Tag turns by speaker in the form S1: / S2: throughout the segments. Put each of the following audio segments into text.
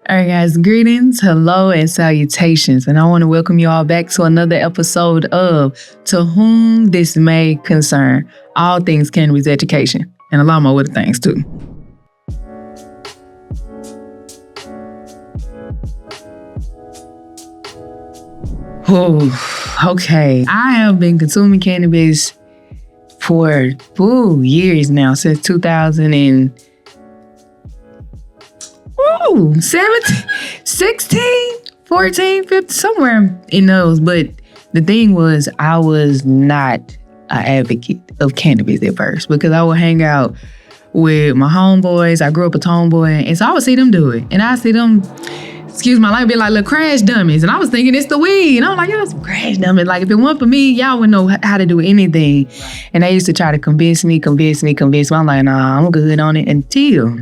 S1: All right, guys, greetings, hello, and salutations. And I want to welcome you all back to another episode of To Whom This May Concern, all things cannabis education, and a lot more other things too. Oh, okay. I have been consuming cannabis for years now, since 2017, 16, 14, 15, somewhere in those. But the thing was, I was not an advocate of cannabis at first because I would hang out with my homeboys. I grew up a tomboy, and so I would see them do it. And I see them, excuse my language, be like little crash dummies. And I was thinking it's the weed. And I was like, y'all some crash dummies. Like, if it weren't for me, y'all wouldn't know how to do anything. Right. And they used to try to convince me. I'm like, nah, I'm good on it until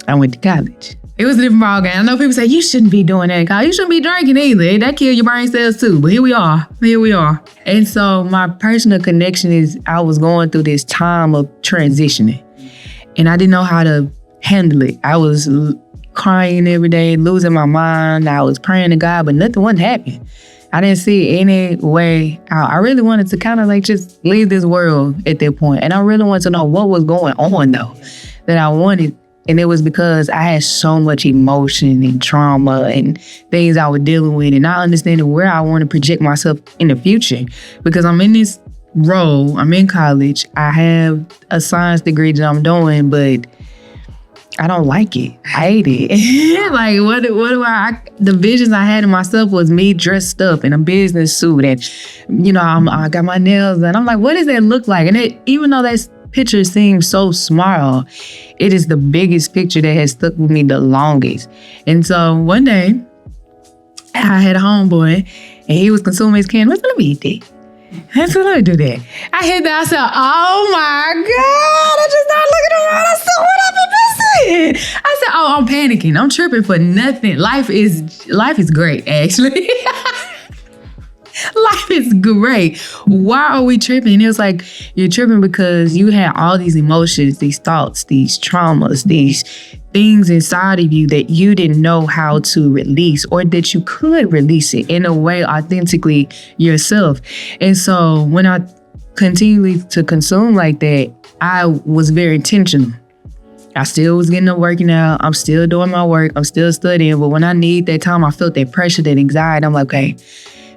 S1: I went to college. It was a different ballgame. I know people say, you shouldn't be doing that, Kyle. You shouldn't be drinking either. That kill your brain cells too. But here we are. And so my personal connection is I was going through this time of transitioning. And I didn't know how to handle it. I was crying every day, losing my mind. I was praying to God, but nothing wasn't happening. I didn't see any way out. I really wanted to kind of like just leave this world at that point. And I really wanted to know what was going on though, that I wanted. And it was because I had so much emotion and trauma and things I was dealing with. And I understood where I want to project myself in the future. Because I'm in this role, I'm in college, I have a science degree that I'm doing, but I don't like it. I hate it. Like, what do the visions I had of myself was me dressed up in a business suit. And, I got my nails done. I'm like, what does that look like? And even though that picture seems so small, it is the biggest picture that has stuck with me the longest. And so one day, I had a homeboy, and he was consuming his cannabis. Let me eat that. Let me do that. I hit that. I said, oh my God, I just started looking around. I said, what I've been missing? I said, oh, I'm panicking. I'm tripping for nothing. Life is great, actually. Life is great. Why are we tripping? It was like, you're tripping because you had all these emotions, these thoughts, these traumas, these things inside of you that you didn't know how to release, or that you could release it in a way authentically yourself. And so when I continued to consume like that, I was very intentional. I still was getting up working out. I'm still doing my work. I'm still studying. But when I need that time, I felt that pressure, that anxiety. I'm like, okay,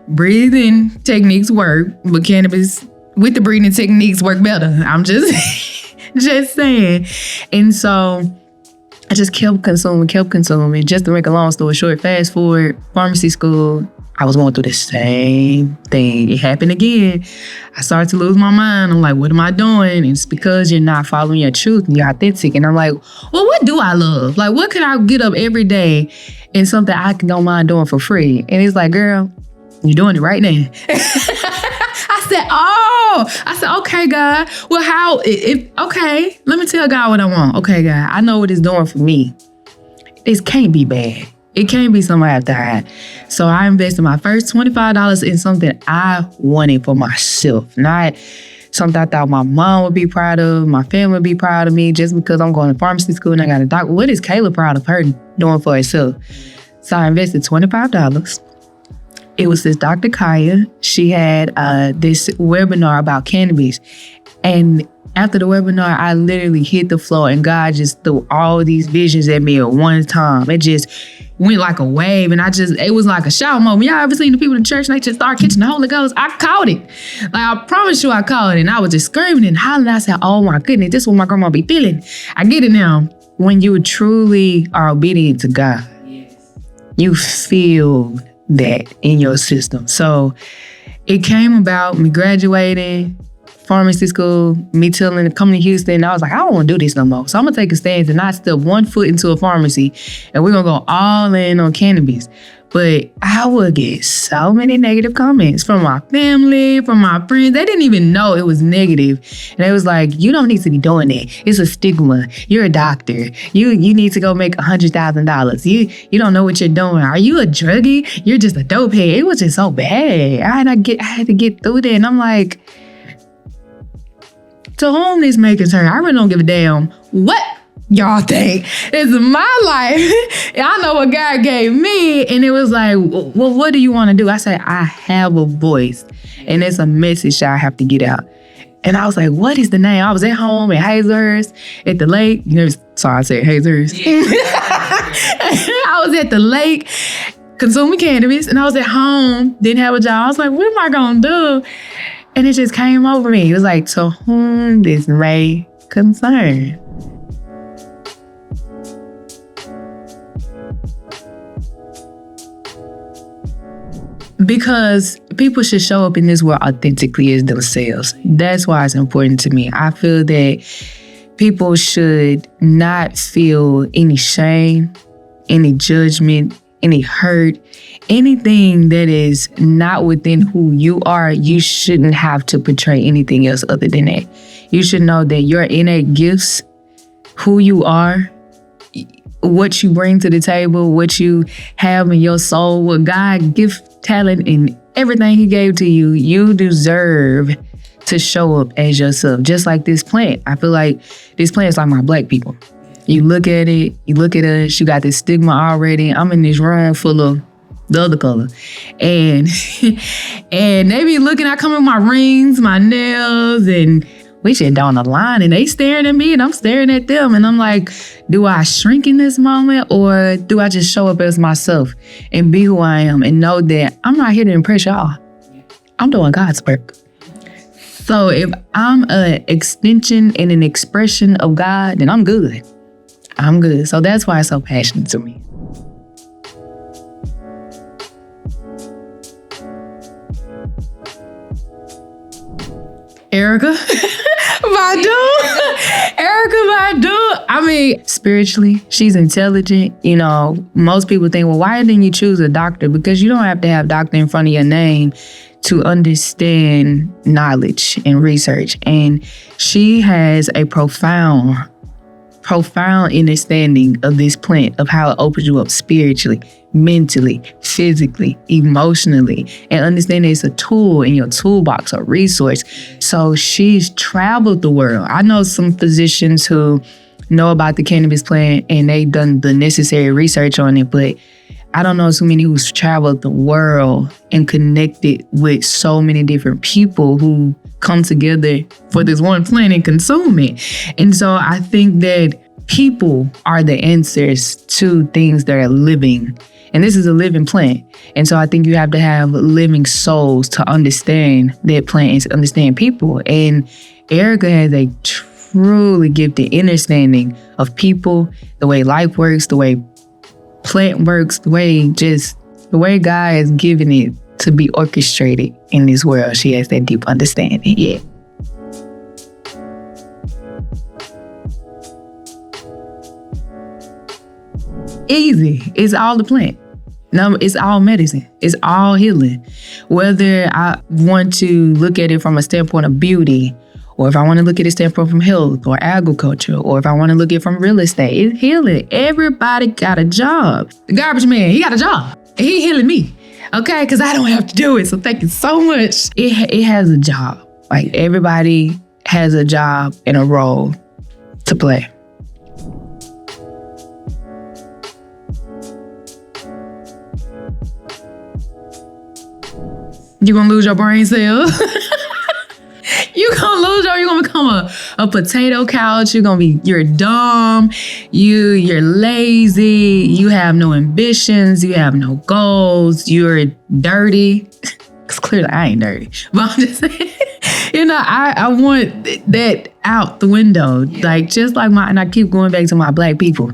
S1: breathing techniques work, but cannabis with the breathing techniques work better. I'm just saying. And so I just kept consuming. Just to make a long story short, fast forward, pharmacy school, I was going through the same thing. It happened again. I started to lose my mind. I'm like, what am I doing? And it's because you're not following your truth and you're authentic. And I'm like, well, what do I love? Like, what could I get up every day and something I don't mind doing for free? And it's like, girl, you're doing it right now. I said, okay, God. Well, okay, let me tell God what I want. Okay, God, I know what it's doing for me. It can't be bad. It can't be something I have to hide. So I invested my first $25 in something I wanted for myself, not something I thought my mom would be proud of, my family would be proud of me, just because I'm going to pharmacy school and I got a doctor. What is Kayla proud of her doing for herself? So I invested $25. It was this Dr. Kaya. She had this webinar about cannabis. And after the webinar, I literally hit the floor and God just threw all these visions at me at one time. It just went like a wave, and it was like a shout moment. Y'all ever seen the people in church and they just start catching the Holy Ghost? I caught it. Like, I promise you I caught it. And I was just screaming and hollering. I said, oh my goodness, this is what my grandma be feeling. I get it now. When you truly are obedient to God, you feel that in your system. So it came about me graduating pharmacy school, me coming to Houston. I was like, I don't want to do this no more. So I'm gonna take a stance and not step one foot into a pharmacy, and we're gonna go all in on cannabis. But I would get so many negative comments from my family, from my friends. They didn't even know it was negative. And they was like, you don't need to be doing that. It's a stigma. You're a doctor. You need to go make $100,000. You don't know what you're doing. Are you a druggie? You're just a dope head. It was just so bad. I had to get through that. And I'm like, to whom this may concern, I really don't give a damn what y'all think this is my life. I know what God gave me. And it was like, well, what do you want to do? I said, I have a voice and it's a message that I have to get out. And I was like, what is the name? I was at home at Hazlehurst at the lake. Sorry, I said Hazlehurst. Yeah. I was at the lake consuming cannabis and I was at home, didn't have a job. I was like, what am I going to do? And it just came over me. It was like, to whom this may concern? Because people should show up in this world authentically as themselves. That's why it's important to me. I feel that people should not feel any shame, any judgment, any hurt, anything that is not within who you are. You shouldn't have to portray anything else other than that. You should know that your innate gifts, who you are, what you bring to the table, what you have in your soul, what God gives talent and everything he gave to you, you deserve to show up as yourself. Just like this plant. I feel like this plant is like my Black people. You look at it, you look at us, you got this stigma already. I'm in this room full of the other color. And and they be looking, I come in my rings, my nails, and we just down the line and they staring at me and I'm staring at them. And I'm like, do I shrink in this moment or do I just show up as myself and be who I am and know that I'm not here to impress y'all. I'm doing God's work. So if I'm an extension and an expression of God, then I'm good. I'm good. So that's why it's so passionate to me. Erykah Badu. Erykah Badu. I mean, spiritually, she's intelligent. You know, most people think, well, why didn't you choose a doctor? Because you don't have to have doctor in front of your name to understand knowledge and research. And she has a profound understanding of this plant, of how it opens you up spiritually, mentally, physically, emotionally, and understand it's a tool in your toolbox, a resource. So she's traveled the world. I know some physicians who know about the cannabis plant and they've done the necessary research on it, but I don't know too many who's traveled the world and connected with so many different people who come together for this one plant and consume it. And so I think that people are the answers to things that are living. And this is a living plant. And so I think you have to have living souls to understand that plant and to understand people. And Erykah has a truly gifted understanding of people, the way life works, the way plant works, the way God has given it to be orchestrated in this world. She has that deep understanding. Yeah. Easy. It's all the plant. No, it's all medicine. It's all healing. Whether I want to look at it from a standpoint of beauty, or if I want to look at it standpoint from health or agriculture, or if I want to look at it from real estate, it's healing. Everybody got a job. The garbage man, he got a job. And he healing me. Okay, because I don't have to do it. So thank you so much. It has a job. Like everybody has a job and a role to play. You're going to lose your brain cells. You're going to become a potato couch. You're dumb. You're lazy. You have no ambitions. You have no goals. You're dirty. Because clearly I ain't dirty. But I'm just saying, I want that out the window. Like, just like and I keep going back to my Black people.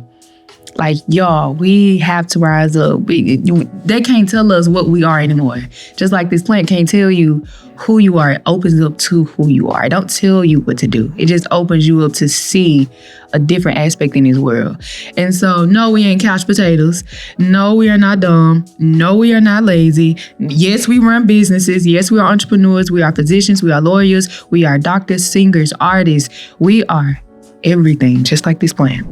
S1: Like, y'all, we have to rise up. They can't tell us what we are anymore. Just like this plant can't tell you who you are. It opens up to who you are. It don't tell you what to do. It just opens you up to see a different aspect in this world. And so, no, we ain't couch potatoes. No, we are not dumb. No, we are not lazy. Yes, we run businesses. Yes, we are entrepreneurs. We are physicians. We are lawyers. We are doctors, singers, artists. We are everything, just like this plant.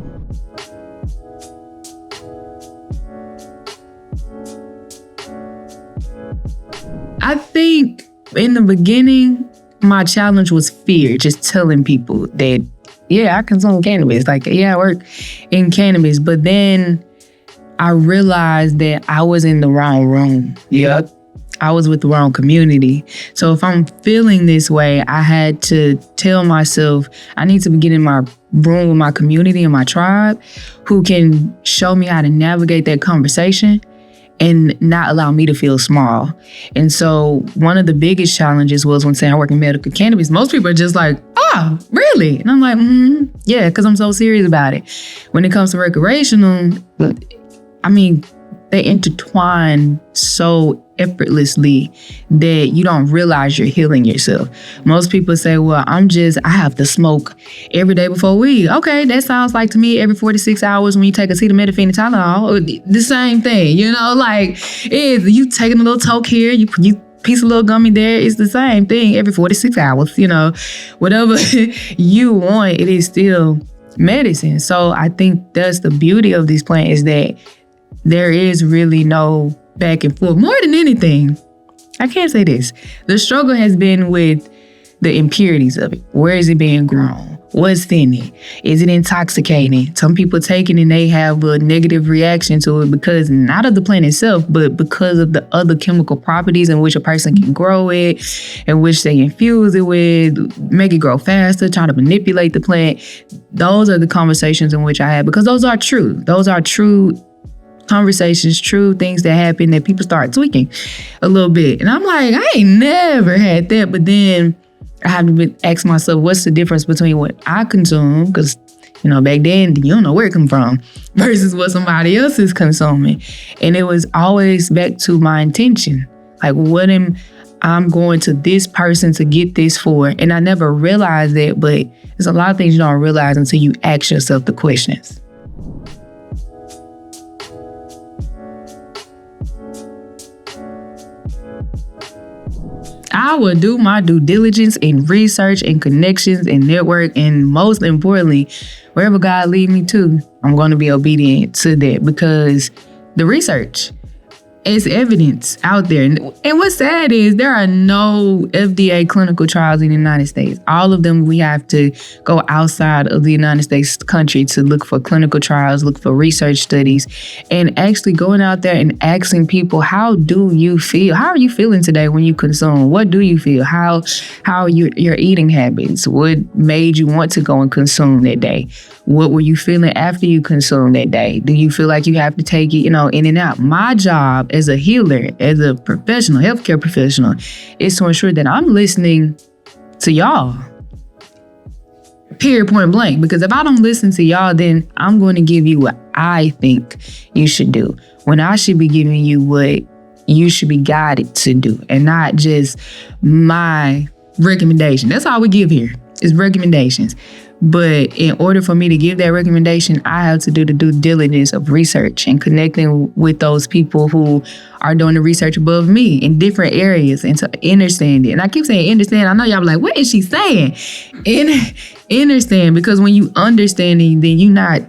S1: I think in the beginning, my challenge was fear, just telling people that yeah, I consume cannabis. Like, yeah, I work in cannabis. But then I realized that I was in the wrong room.
S2: Yep.
S1: I was with the wrong community. So if I'm feeling this way, I had to tell myself I need to get in my room with my community and my tribe who can show me how to navigate that conversation and not allow me to feel small. And so one of the biggest challenges was when saying I work in medical cannabis, most people are just like, oh, really? And I'm like, yeah, because I'm so serious about it. When it comes to recreational, I mean, they intertwine so effortlessly that you don't realize you're healing yourself. Most people say, well, I have to smoke every day before weed. Okay, that sounds like to me every 46 hours when you take acetaminophen and Tylenol, the same thing, like you taking a little toke here, you piece a little gummy there, it's the same thing every 46 hours, whatever you want, it is still medicine. So I think that's the beauty of this plant is that there is really no back and forth. More than anything, I can't say this. The struggle has been with the impurities of it. Where is it being grown? What's in it? Is it intoxicating? Some people take it and they have a negative reaction to it because not of the plant itself, but because of the other chemical properties in which a person can grow it, in which they infuse it with, make it grow faster, try to manipulate the plant. Those are the conversations in which I had because those are true. Those are true conversations, true things that happen that people start tweaking a little bit. And I'm like, I ain't never had that. But then I have to ask myself, what's the difference between what I consume? Because, back then, you don't know where it come from versus what somebody else is consuming. And it was always back to my intention. Like, what am I'm going to this person to get this for? And I never realized that, but there's a lot of things you don't realize until you ask yourself the questions. I will do my due diligence in research and connections and network. And most importantly, wherever God lead me to, I'm going to be obedient to that because the research is evidence out there. And what's sad is there are no FDA clinical trials in the United States. All of them, we have to go outside of the United States country to look for clinical trials, look for research studies, and actually going out there and asking people, how do you feel? How are you feeling today when you consume? What do you feel? How are your eating habits? What made you want to go and consume that day? What were you feeling after you consumed that day? Do you feel like you have to take it, in and out? My job as a healer, as a professional, healthcare professional, is to ensure that I'm listening to y'all. Period, point blank. Because if I don't listen to y'all, then I'm going to give you what I think you should do. When I should be giving you what you should be guided to do and not just my recommendation. That's all we give here is recommendations. But in order for me to give that recommendation, I have to do the due diligence of research and connecting with those people who are doing the research above me in different areas and to understand it. And I keep saying understand. I know y'all be like, what is she saying? Understand, because when you understand it, then you not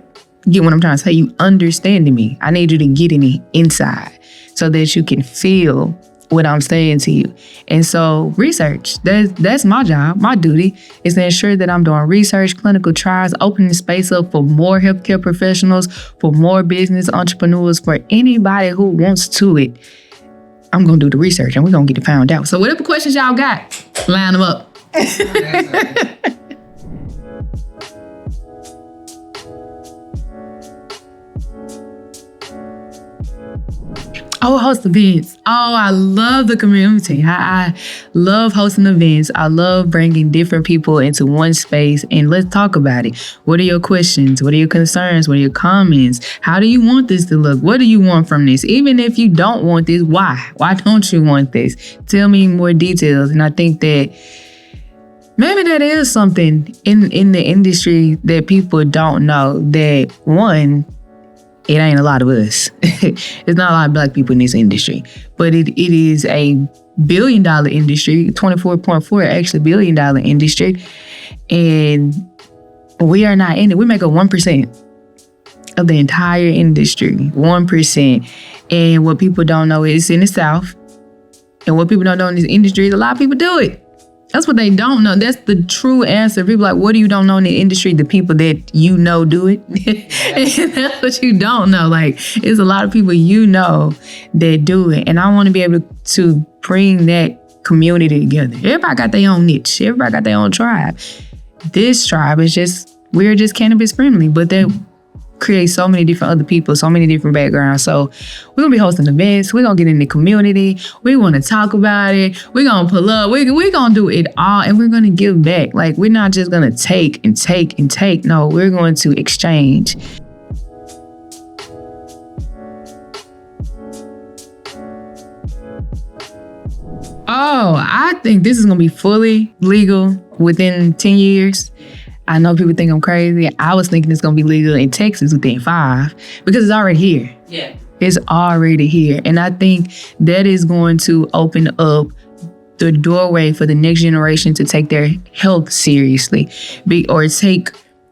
S1: get what I'm trying to say. You understanding me. I need you to get in the inside so that you can feel what I'm saying to you. And so research, that's my job. My duty is to ensure that I'm doing research, clinical trials, opening space up for more healthcare professionals, for more business entrepreneurs, for anybody who wants to it. I'm going to do the research and we're going to get it found out. So whatever questions y'all got, line them up. Oh, host events. Oh, I love the community. I love hosting events. I love bringing different people into one space and let's talk about it. What are your questions? What are your concerns? What are your comments? How do you want this to look? What do you want from this? Even if you don't want this, why? Why don't you want this? Tell me more details. And I think that maybe that is something in the industry that people don't know, that one, it ain't a lot of us. It's not a lot of Black people in this industry, but it is a $1 billion industry, 24.4 actually $1 billion industry. And we are not in it. We make up 1% of the entire industry, 1%. And what people don't know is in the South. And what people don't know in this industry is a lot of people do it. That's what they don't know. That's the true answer. People are like, what do you don't know in the industry? The people that you know do it. And that's what you don't know. Like, it's a lot of people you know that do it. And I want to be able to bring that community together. Everybody got their own niche. Everybody got their own tribe. This tribe is just, we're just cannabis friendly, but they create so many different other people, so many different backgrounds. So we're gonna be hosting events. We're gonna get in the community. We want to talk about it. We're gonna pull up. We're gonna do it all, and we're gonna give back. Like, we're not just gonna take and take and take. No, we're going to exchange. Oh, I think this is gonna be fully legal within 10 years. I know people think I'm crazy. I was thinking it's going to be legal in Texas within 5 because it's already here.
S2: Yeah.
S1: It's already here. And I think that is going to open up the doorway for the next generation to take their health seriously, or take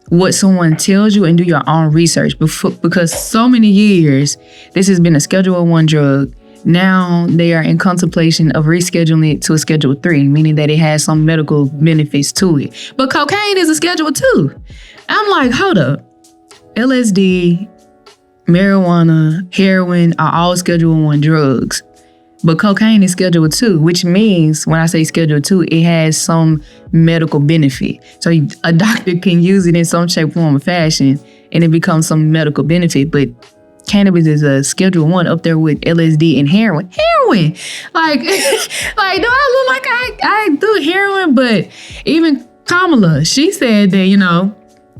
S1: what someone tells you and do your own research. Because so many years, this has been a Schedule I drug. Now they are in contemplation of rescheduling it to a Schedule III, meaning that it has some medical benefits to it. But cocaine is a Schedule II. I'm like, hold up. LSD, marijuana, heroin are all Schedule I drugs. But cocaine is Schedule II, which means when I say Schedule II, it has some medical benefit. So a doctor can use it in some shape, form, or fashion, and it becomes some medical benefit. But cannabis is a Schedule I up there with LSD and heroin. Heroin! Like, do I look like I do heroin? But even Kamala, she said that,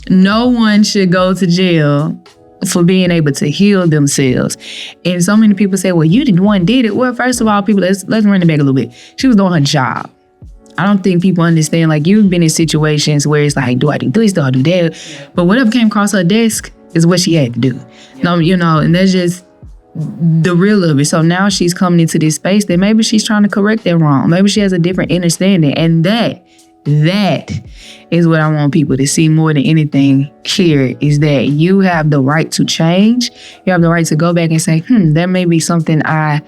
S1: no one should go to jail for being able to heal themselves. And so many people say, well, you the one did it. Well, first of all, people, let's run it back a little bit. She was doing her job. I don't think people understand, like, you've been in situations where it's like, do I do this, do I do that? Yeah. But whatever came across her desk is what she had to do. Yeah. And that's just the real of it. So now she's coming into this space that maybe she's trying to correct that wrong. Maybe she has a different understanding. And that is what I want people to see more than anything here, is that you have the right to change. You have the right to go back and say, that may be something I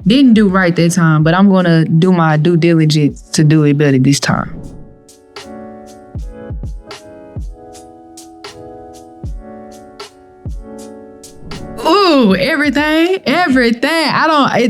S1: didn't do right that time, but I'm going to do my due diligence to do it better this time. Ooh, everything.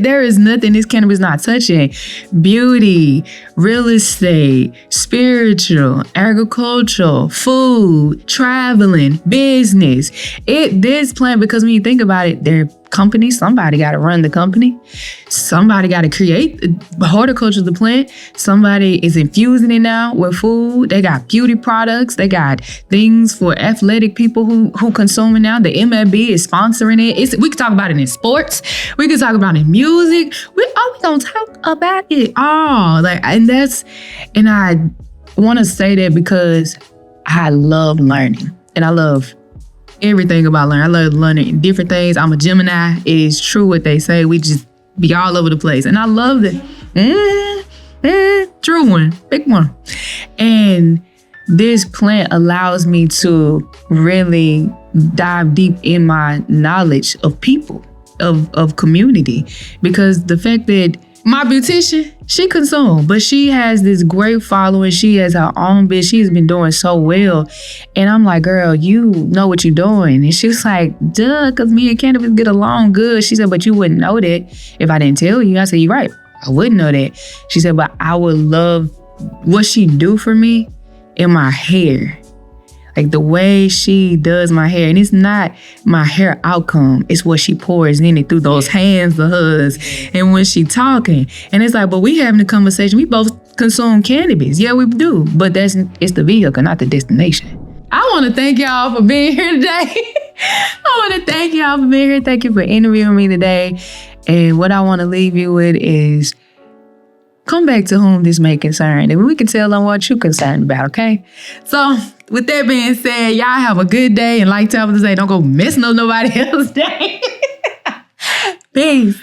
S1: There is nothing this cannabis not touching. Beauty, real estate, spiritual, agricultural, food, traveling, business. This plant, because when you think about it, they're companies. Somebody got to run the company. Somebody got to create the horticulture of the plant. Somebody is infusing it now with food. They got beauty products. They got things for athletic people who consume it now. The MLB is sponsoring it. We can talk about it in sports. We can talk about it in music. We gonna talk about it all. And I want to say that because I love learning, and I love everything about learning. I love learning different things. I'm a Gemini. It is true what they say. We just be all over the place. And I love it. True one. Big one. And this plant allows me to really dive deep in my knowledge of people, of community. Because the fact that my beautician, she consumes, but she has this great following. She has her own business. She's been doing so well. And I'm like, girl, you know what you're doing. And she was like, duh, because me and Cannabis get along good. She said, but you wouldn't know that if I didn't tell you. I said, you're right. I wouldn't know that. She said, but I would love what she do for me in my hair. Like the way she does my hair. And it's not my hair outcome. It's what she pours in it through those hands of hers. And when she talking. And it's like, but we having a conversation. We both consume cannabis. Yeah, we do. But it's the vehicle, not the destination. I want to thank y'all for being here today. Thank you for interviewing me today. And what I want to leave you with is, come back to whom this may concern. And we can tell them what you're concerned about, okay? So, with that being said, y'all have a good day. And like Tabitha say, don't go messing up nobody else's day. Peace.